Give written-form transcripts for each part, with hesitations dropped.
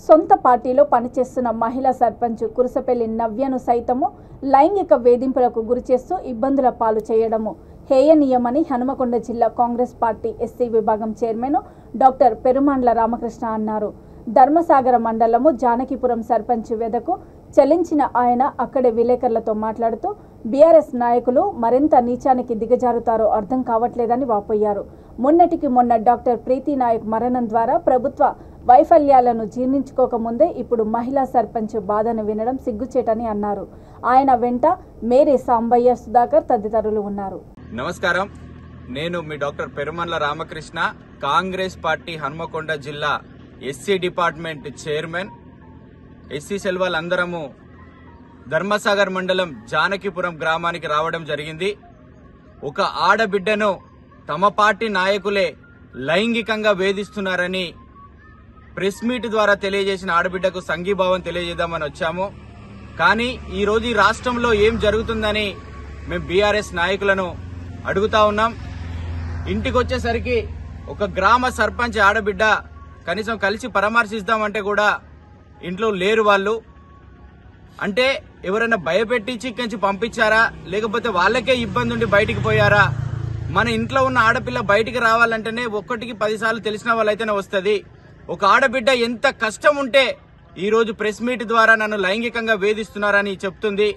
సొంత పార్టీలో పనిచేస్తున్న మహిళా సర్పంచ్ కురుసపల్లి నవ్యను సైతము లైంగిక వేధింపులకు గురిచేస్తూ ఇబ్బందుల పాలు చేయడము హేయనీయమని హనుమకొండ జిల్లా కాంగ్రెస్ పార్టీ ఎస్సీ విభాగం చైర్మన్ డాక్టర్ పెరుమాండ్ల రామకృష్ణ అన్నారు. ధర్మసాగర మండలము జానకిపురం సర్పంచ్ వెదకు చెల్లించిన ఆయన అక్కడే విలేకరులతో మాట్లాడుతూ బీఆర్ఎస్ నాయకులు మరింత నీచానికి దిగజారుతారో అర్థం కావట్లేదని వాపోయారు. మొన్నటికి మొన్న డాక్టర్ ప్రీతి నాయక్ మరణం ద్వారా ప్రభుత్వ వైఫల్యాలను జీర్ణించుకోకముందే ఇప్పుడు మహిళా సర్పంచ్ బాధను వినడం సిగ్గుచేటని అన్నారు. ఆయన వెంట మేరీ సాంబయ్య, సుధాకర్ తదితరులు ఉన్నారు. నమస్కారం, నేను మీ డాక్టర్ పెరుమాండ్ల రామకృష్ణ, కాంగ్రెస్ పార్టీ హనుమకొండ జిల్లా ఎస్సీ డిపార్ట్మెంట్ చైర్మన్. ఎస్సీ సెల్వాలందరము ధర్మసాగర్ మండలం జానకిపురం గ్రామానికి రావడం జరిగింది. ఒక ఆడబిడ్డను తమ పార్టీ నాయకులే లైంగికంగా వేధిస్తున్నారని ప్రెస్ మీట్ ద్వారా తెలియజేసిన ఆడబిడ్డకు సంఘీభావం తెలియజేద్దామని వచ్చాము. కానీ ఈరోజు ఈ రాష్ట్రంలో ఏం జరుగుతుందని మేము బీఆర్ఎస్ నాయకులను అడుగుతా ఉన్నాం. ఇంటికి వచ్చేసరికి ఒక గ్రామ సర్పంచ్ ఆడబిడ్డ కనీసం కలిసి పరామర్శిద్దామంటే కూడా ఇంట్లో లేరు వాళ్ళు. అంటే ఎవరైనా భయపెట్టించి ఇక్కడి పంపించారా, లేకపోతే వాళ్ళకే ఇబ్బంది ఉండి బయటికి పోయారా? మన ఇంట్లో ఉన్న ఆడపిల్ల బయటికి రావాలంటేనే ఒక్కటికి 10 సార్లు తెలిసిన వాళ్ళైతేనే వస్తుంది. ఒక ఆడబిడ్డ ఎంత కష్టం ఉంటే ఈ రోజు ప్రెస్ మీట్ ద్వారా నన్ను లైంగికంగా వేధిస్తున్నారని చెప్తుంది.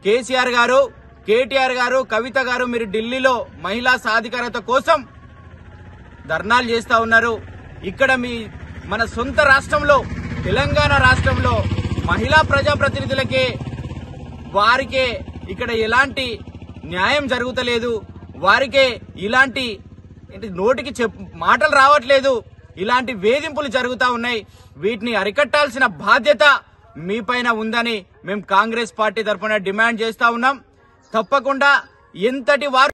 కేసీఆర్ గారు, కేటీఆర్ గారు, కవిత గారు మీరు ఢిల్లీలో మహిళా సాధికారత కోసం ధర్నాలు చేస్తా ఉన్నారు. ఇక్కడ మన సొంత రాష్ట్రంలో తెలంగాణ రాష్ట్రంలో మహిళా ప్రజాప్రతినిధులకే వారికే ఇక్కడ ఎలాంటి న్యాయం జరుగుతలేదు. వారికే ఇలాంటి నోటికి మాటలు రావట్లేదు. ఇలాంటి వేధింపులు జరుగుతా ఉన్నాయి. వీటిని అరికట్టాల్సిన బాధ్యత మీపైన ఉందని మేము కాంగ్రెస్ పార్టీ తరఫున డిమాండ్ చేస్తా ఉన్నాం. తప్పకుండా ఎంతటి వారు